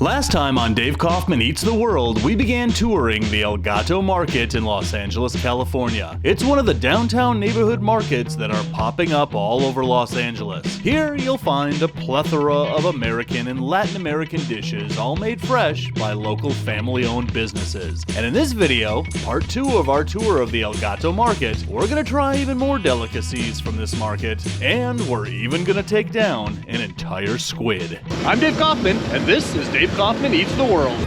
Last time on Dave Kaufman Eats the World, we began touring the El Gato Market in Los Angeles, California. It's one of the downtown neighborhood markets that are popping up all over Los Angeles. Here you'll find a plethora of American and Latin American dishes, all made fresh by local family-owned businesses. And in this video, part 2 of our tour of the El Gato Market, we're gonna try even more delicacies from this market, and we're even gonna take down an entire squid. I'm Dave Kaufman, and this is Dave Kaufman Eats the World.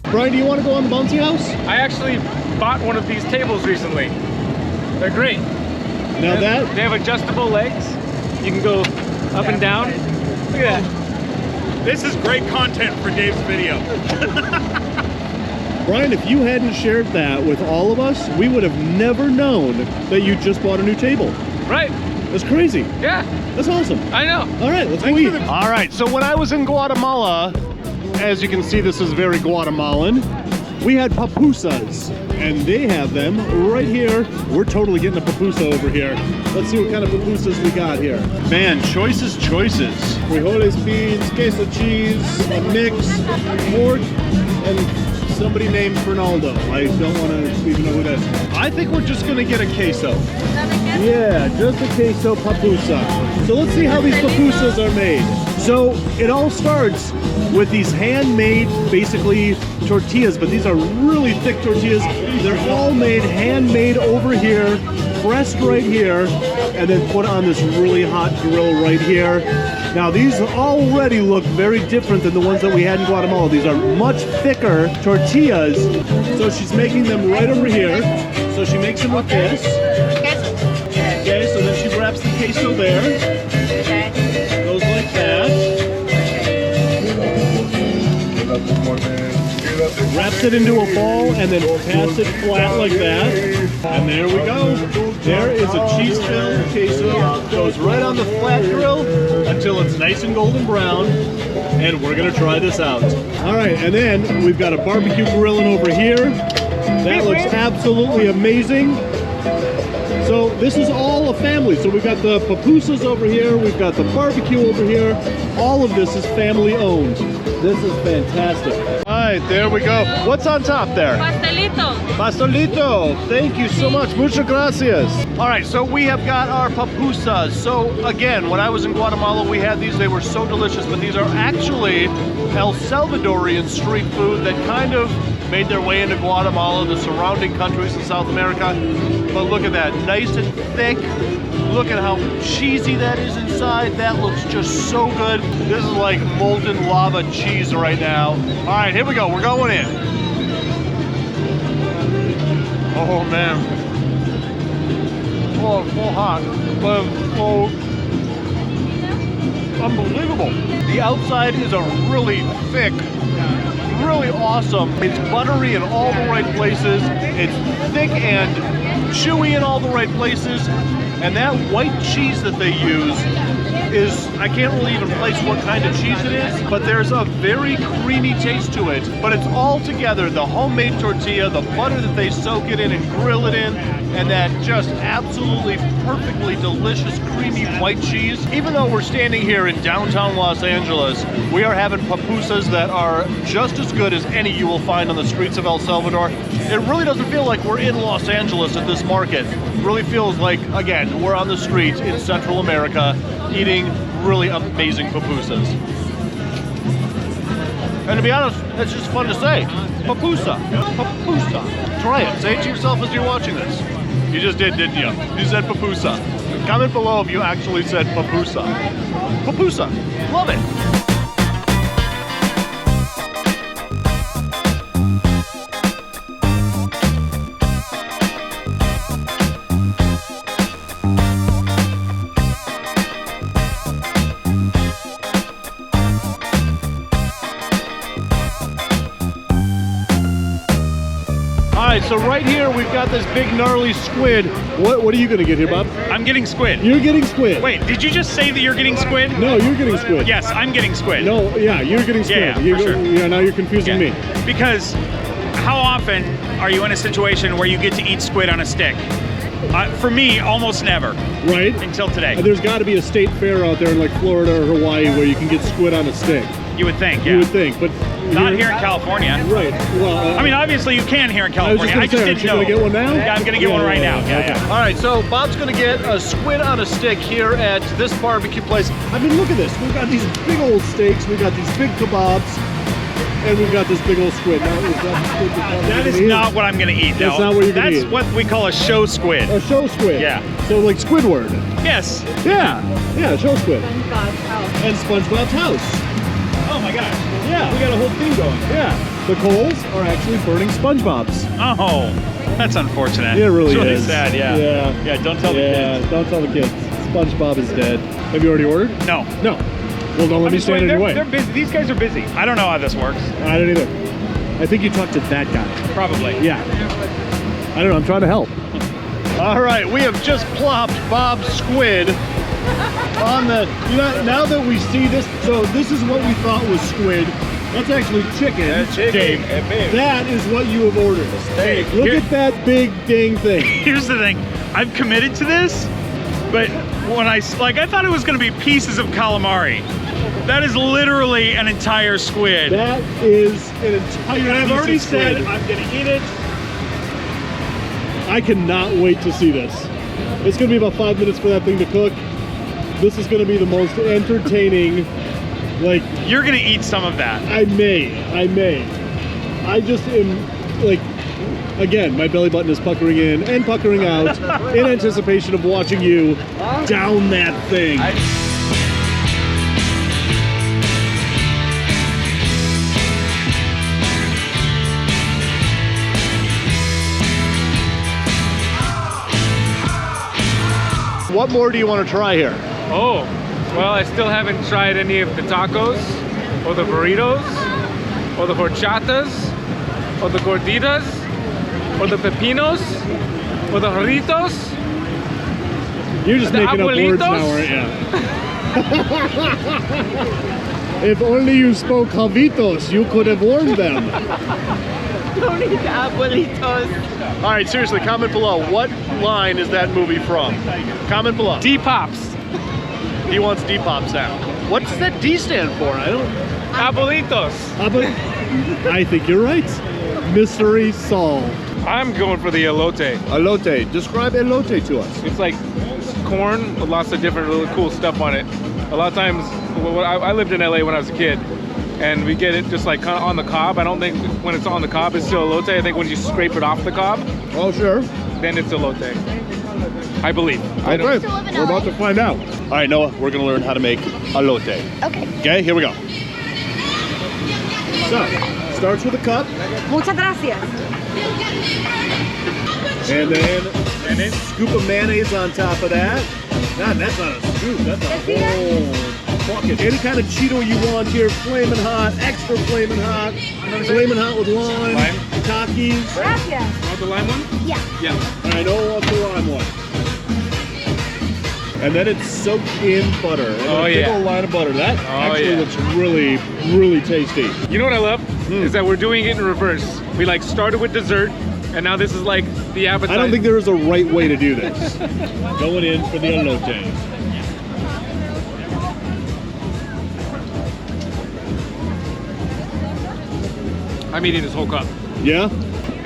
Brian, do you want to go on the bouncy house? I actually bought one of these tables recently. They're great. Now they have adjustable legs. You can go up and down. Look at that. This is great content for Dave's video. Brian, if you hadn't shared that with all of us, we would have never known that you just bought a new table. Right. That's crazy. Yeah. That's awesome. I know. All right, let's go eat. All right, so when I was in Guatemala, as you can see, this is very Guatemalan, we had pupusas, and they have them right here. We're totally getting a pupusa over here. Let's see what kind of pupusas we got here. Man, choices. Frijoles, beans, queso cheese, a mix, pork, and somebody named Fernaldo. I don't want to even know who that is. I think we're just going to get a queso. Yeah, just a queso pupusa. So let's see how these pupusas are made. So it all starts with these handmade, basically, tortillas, but these are really thick tortillas. They're all made handmade over here, pressed right here, and then put on this really hot grill right here. Now these already look very different than the ones that we had in Guatemala. These are much thicker tortillas. So she's making them right over here. So she makes them with this. Okay, so then she wraps the queso there. Goes like that. Wraps it into a ball and then pass it flat like that. And there we go. There is a cheese-filled queso. Goes right on the flat grill until it's nice and golden brown. And we're gonna try this out. All right, and then we've got a barbecue grilling over here. That looks absolutely amazing. So this is all a family. So we've got the pupusas over here, we've got the barbecue over here. All of this is family owned. This is fantastic. All right, there we go. What's on top there? Pastelito. Pastelito. Thank you so much. Muchas gracias. All right, so we have got our pupusas. So again, when I was in Guatemala, we had these. They were so delicious, but these are actually El Salvadorian street food that kind of made their way into Guatemala, the surrounding countries in South America. But look at that, nice and thick. Look at how cheesy that is inside. That looks just so good. This is like molten lava cheese right now. All right, here we go, we're going in. Oh man. Oh, it's so hot, but it's so unbelievable. The outside is a really thick, really awesome. It's buttery in all the right places. It's thick and chewy in all the right places. And that white cheese that they use is, I can't really even place what kind of cheese it is, but there's a very creamy taste to it. But it's all together, the homemade tortilla, the butter that they soak it in and grill it in, and that just absolutely perfectly delicious creamy white cheese. Even though we're standing here in downtown Los Angeles, we are having pupusas that are just as good as any you will find on the streets of El Salvador. It really doesn't feel like we're in Los Angeles at this market. It really feels like, again, we're on the street in Central America eating really amazing pupusas. And to be honest, it's just fun to say. Pupusa. Pupusa. Try it. Say it to yourself as you're watching this. You just did, didn't you? You said pupusa. Comment below if you actually said pupusa. Pupusa. Love it. So right here we've got this big gnarly squid. What are you gonna get here, Bob? I'm getting squid. You're getting squid. Wait, did you just say that you're getting squid? No, you're getting squid. Yes, I'm getting squid. No, yeah, you're getting squid. Yeah, for sure. Yeah, now you're confusing me. Because how often are you in a situation where you get to eat squid on a stick? For me, almost never. Right? Until today. There's got to be a state fair out there in like Florida or Hawaii where you can get squid on a stick. You would think, yeah. You would think, but not here in California. Right. Well, I mean, obviously you can here in California. I just didn't know. Are you gonna get one now? Yeah, I'm gonna get one right now. Yeah. All right, so Bob's gonna get a squid on a stick here at this barbecue place. I mean, look at this. We've got these big old steaks. We've got these big kebabs. And we've got this big old squid. Now, that is not what I'm gonna eat. That's not what you're gonna eat. That's what we call a show squid. A show squid. Yeah. So like Squidward. Yes. Yeah. Yeah, show squid. And SpongeBob's house. Oh my gosh. Yeah. We got a whole thing going. Yeah. The coals are actually burning SpongeBob's. Oh, that's unfortunate. It really it's really is. sad. Yeah. Yeah. Don't tell the kids. Yeah. Don't tell the kids. SpongeBob is dead. Have you already ordered? No. No. Well, don't let me stand in your way. They're busy. These guys are busy. I don't know how this works. I don't either. I think you talked to that guy. Probably. Yeah. I don't know. I'm trying to help. All right. We have just plopped Bob's squid on the... You know, now that we see this... So this is what we thought was squid. That's actually chicken. That's chicken. That is what you have ordered. Steak. Look at that big dang thing. Here's the thing. I've committed to this, but when I thought it was going to be pieces of calamari. That is literally an entire squid. That is an entire And I've already said squid. I'm going to eat it. I cannot wait to see this. It's going to be about 5 minutes for that thing to cook. This is going to be the most entertaining, like... You're going to eat some of that. I may. I just am, like... Again, my belly button is puckering in and puckering out in anticipation of watching you down that thing. What more do you want to try here? Oh, well, I still haven't tried any of the tacos, or the burritos, or the horchatas, or the gorditas, or the pepinos, or the jarritos. You're just The making up words now, abuelitos? aren't you? If only you spoke Javitos, you could have warned them. Don't eat the abuelitos. All right, seriously, comment below. What line is that movie from? Comment below. D-pops. He wants D-pops now. What's that D stand for? I don't... Abuelitos. I think you're right. Mystery solved. I'm going for the elote. Elote. Describe elote to us. It's like corn with lots of different really cool stuff on it. A lot of times, I lived in LA when I was a kid, and we get it just like kind of on the cob. I don't think when it's on the cob it's still elote. I think when you scrape it off the cob, Oh, sure. then it's elote. I believe. I don't- Okay, we're about to find out. All right, Noah, we're going to learn how to make elote. Okay. Okay, here we go. So, starts with a cup, Muchas gracias. and then scoop of mayonnaise on top of that. God, that's not a scoop, that's a whole bucket. Any kind of Cheeto you want here, flaming hot, extra flaming hot with lime, Lime? Takis. Gracias. Want the lime one? Yeah. Yeah. I know what the lime one. And then it's soaked in butter. And Oh, a big yeah. old line of butter. That actually yeah. looks really, really tasty. You know what I love? Is that we're doing it in reverse. We like started with dessert, and now this is like the appetizer. I don't think there is a right way to do this. Going in for the elote. I'm eating this whole cup. Yeah?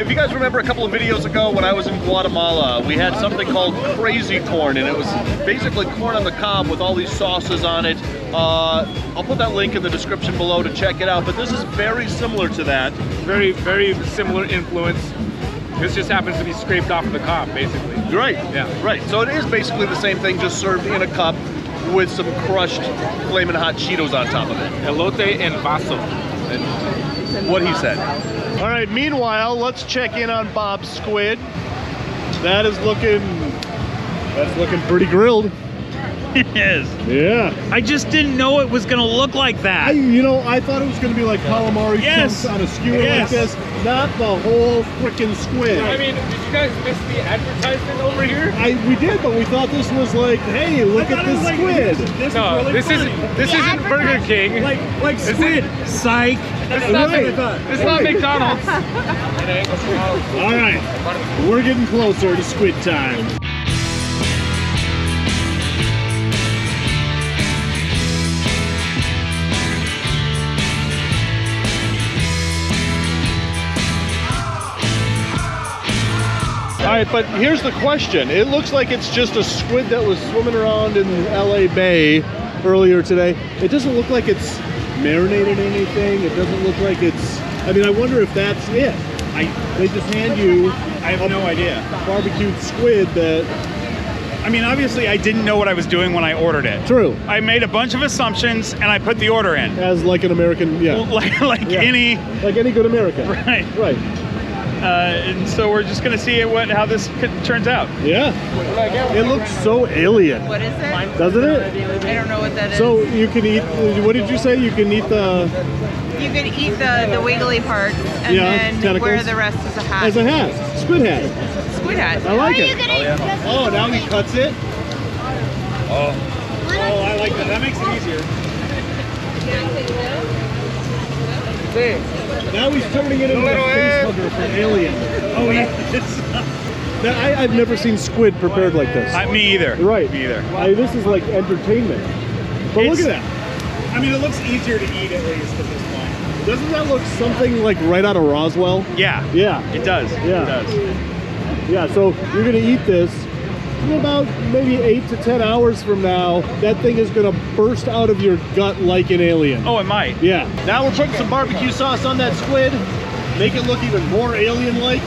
If you guys remember a couple of videos ago when I was in Guatemala, we had something called crazy corn, and it was basically corn on the cob with all these sauces on it. I'll put that link in the description below to check it out, but this is very similar to that. Very, very similar influence. This just happens to be scraped off of the cob, basically. Right. Yeah. Right. So it is basically the same thing, just served in a cup with some crushed flaming hot Cheetos on top of it. Elote en vaso. What he said. All right, meanwhile, let's check in on Bob's squid. That's looking pretty grilled. Yes. Yeah. I just didn't know it was gonna look like that. I thought it was going to be like calamari Yes. chunks on a skewer Yes. like this, not the whole freaking squid. I mean, did you guys miss the advertisement over here? We did, but we thought this was like, hey, look at this squid. No, this isn't Burger King. Like This squid. Psych. It's not McDonald's. All right, we're getting closer to squid time. All right, but here's the question. It looks like it's just a squid that was swimming around in LA Bay earlier today. It doesn't look like it's marinated in anything. It doesn't look like it's, I mean, I wonder if that's it. They just hand you, I have no idea. barbecued squid that, I mean, obviously, I didn't know what I was doing when I ordered it. true, I made a bunch of assumptions and I put the order in. as like an American, yeah. Like Yeah. Like any good American. Right. Right. And so we're just gonna see how this turns out. Yeah. It looks so alien, What is it? doesn't it? I don't know what that is. So you can eat, what did you say? You can eat the, you could eat the wiggly part and Yeah, then tentacles. wear the rest as a hat. as a hat, squid hat. Squid hat. I like it. Oh, now he cuts it. Oh, I like that. That makes it easier. Now he's turning it into a face hugger for Alien. Oh yeah. Now, I've never seen squid prepared like this. Me either. Right. Me either. This is like entertainment. But look It's- at that. I mean, it looks easier to eat at least at this point. Doesn't that look something like right out of Roswell? Yeah. Yeah. It does. Yeah. It does. Yeah, so you're gonna eat this. In about maybe 8 to 10 hours from now, that thing is gonna burst out of your gut like an alien. Oh, it might. Yeah. Now we're putting some barbecue sauce on that squid. Make it look even more alien-like.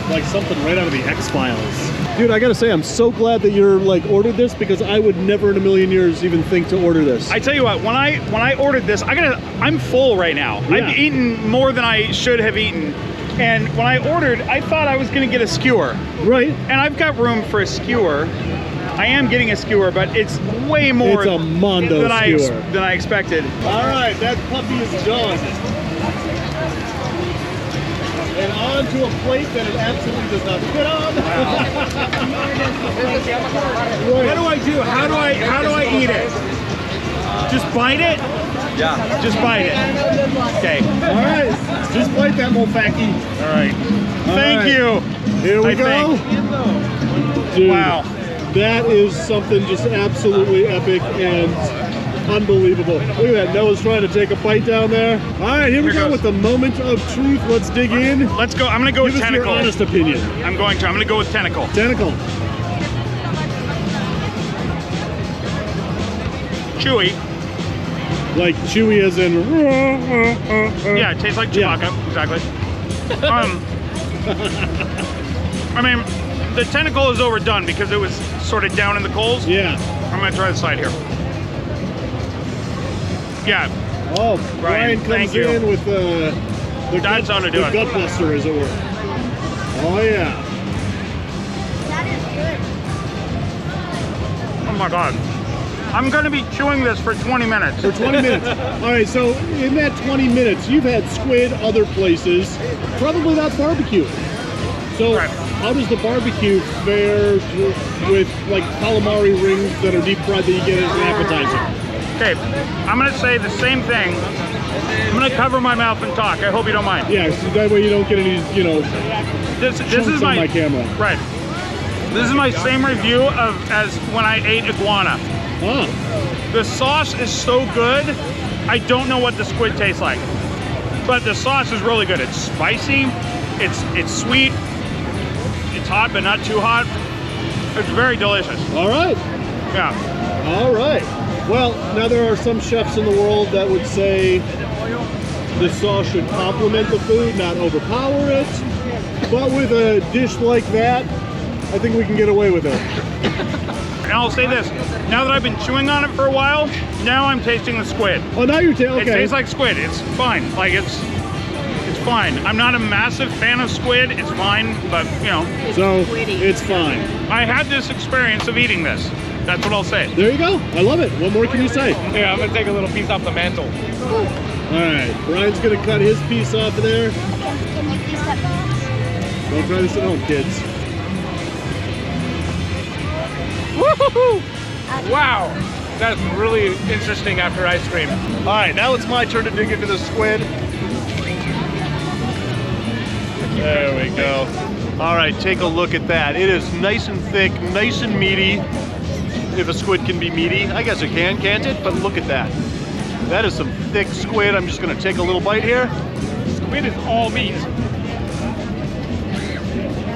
Like something right out of the X-Files. Dude, I gotta say, I'm so glad that you're like ordered this because I would never in a million years even think to order this. I tell you what, when I ordered this, I'm full right now. Yeah. I've eaten more than I should have eaten. And when I ordered, I thought I was gonna get a skewer. Right? And I've got room for a skewer. I am getting a skewer, but it's way more It's a Mondo than skewer. than I expected. All right, that puppy is done. And onto a plate that it absolutely does not fit on. What do I do? How do I eat it? Just bite it? Yeah. Just bite it. Okay. All right, just bite that mofaki. All right. Thank right. you. Here we I go. think. Dude, Wow. that is something just absolutely epic and unbelievable. Look at that, Noah's trying to take a bite down there. All right, here we Here go goes. with the moment of truth. Let's dig in. Let's go. I'm gonna go Give with us your tentacle. honest opinion. I'm gonna go with tentacle. Tentacle. Chewy. Like chewy as in... Yeah, it tastes like Chewbacca. Exactly. I mean, the tentacle is overdone because it was sort of down in the coals. Yeah. I'm gonna try the side here. Yeah, Oh, Brian Brian, thank comes you. in with the That's how to do it. gut buster, as it were. Oh, yeah. oh my God. I'm gonna be chewing this for 20 minutes. For 20 minutes. All right, so in that 20 minutes, you've had squid other places, probably not barbecue. So Right. how does the barbecue fare with like calamari rings that are deep fried that you get as an appetizer? Okay, I'm gonna say the same thing. I'm gonna cover my mouth and talk. I hope you don't mind. Yeah, so that way you don't get any, you know, This chunks is on my camera. right. This is my same review as when I ate iguana. Ah, The sauce is so good, I don't know what the squid tastes like. But the sauce is really good. It's spicy, it's sweet, it's hot but not too hot. It's very delicious. all right. Yeah. All right. Well, now there are some chefs in the world that would say the sauce should complement the food, not overpower it. But with a dish like that, I think we can get away with it. And I'll say this, now that I've been chewing on it for a while, now I'm tasting the squid. Oh, now you're okay. It tastes like squid. It's fine. Like it's fine. I'm not a massive fan of squid. It's fine, but you know, So it's fine. I had this experience of eating this. That's what I'll say. There you go. I love it. What more can you say? Yeah, I'm gonna take a little piece off the mantle. All right. Brian's going to cut his piece off of there. Don't try this at home, kids. Woohoo! Wow, that's really interesting after ice cream. All right, now it's my turn to dig into the squid. There we go. All right, take a look at that. It is nice and thick, nice and meaty. If a squid can be meaty, I guess it can, can't it? But look at that. That is some thick squid. I'm just gonna take a little bite here. Squid is all meat.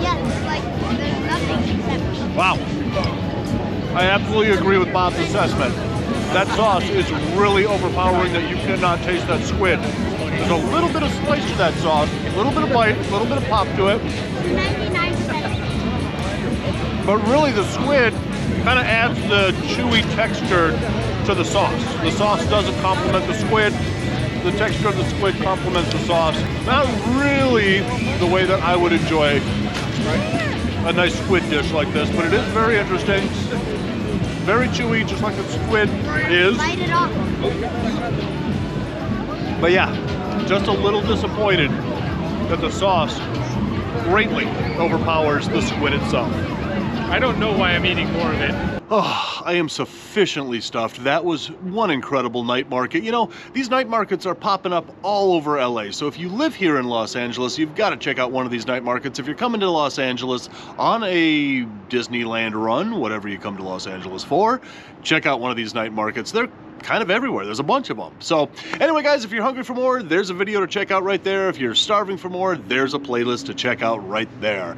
Yeah, like there's nothing except. Wow. I absolutely agree with Bob's assessment. That sauce is really overpowering that you cannot taste that squid. There's a little bit of spice to that sauce, a little bit of bite, a little bit of pop to it. 99%. But really the squid kind of adds the chewy texture to the sauce. The sauce doesn't complement the squid. The texture of the squid complements the sauce. Not really the way that I would enjoy a nice squid dish like this, but it is very interesting. Very chewy, just like the squid is. Bite it off. But yeah, just a little disappointed that the sauce greatly overpowers the squid itself. I don't know why I'm eating more of it. Oh, I am sufficiently stuffed. That was one incredible night market. You know, these night markets are popping up all over LA. So if you live here in Los Angeles, you've got to check out one of these night markets. If you're coming to Los Angeles on a Disneyland run, whatever you come to Los Angeles for, check out one of these night markets. They're kind of everywhere. There's a bunch of them. So anyway, guys, if you're hungry for more, there's a video to check out right there. If you're starving for more, there's a playlist to check out right there.